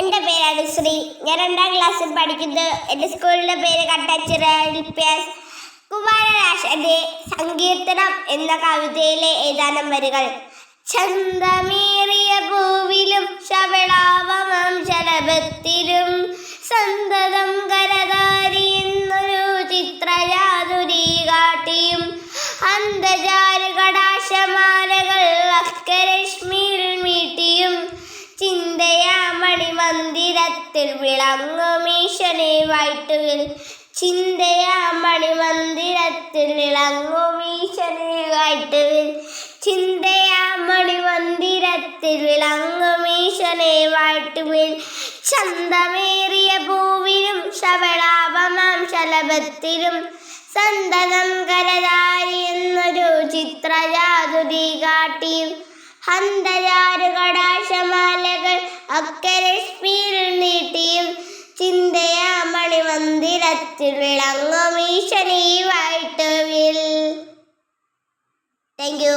എൻ്റെ പേരാണ് ശ്രീ. ഞാൻ 2ാം ക്ലാസ്സിൽ പഠിക്കുന്നത്. എൻ്റെ സ്കൂളിൻ്റെ പേര് കട്ടച്ചിറ LPS. കുമാരനാശാന്റെ സങ്കീർത്തനം എന്ന കവിതയിലെ ഏതാനും വരികൾ. ചന്തമേറിയ പൂവിലും ശബളാവമാം ശലഭത്തിലും സന്തതം കരതാരി എന്നൊരു ചിത്രചാതുരി കാട്ടിയും അന്തജാല കടാശമാലകൾ അക്കരശ്മിയിൽ മീട്ടിയും ചിന്തയാ മണിമന്ദിരത്തിൽ വിളങ്ങും ഈശനെ വാഴ്ത്തുവിൽ. ചിന്തയാ മണിമന്ദിരത്തിൽ വിളങ്ങും ഈശനെ വാഴ്ത്തുവിൽ. ചിന്തയാ മണിമന്ദിരത്തിൽ വിളങ്ങും ഈശനെ വാഴ്ത്തുവിൽ. ചന്തമേറിയ പൂവിലും ശബളാഭമാം ശലഭത്തിലും സന്തതം കരതാരി എന്നൊരു ചിത്രചാതുരി കാട്ടിയും ഹന്തചാരു കടാശമാലകൾ അക്കരശ്മിയിൽ നീട്ടിയും ചിന്തയാ മണിമന്ദിരത്തിൽ വിളങ്ങും ഈശനെ വാഴ്ത്തുവിൽ. Thank you.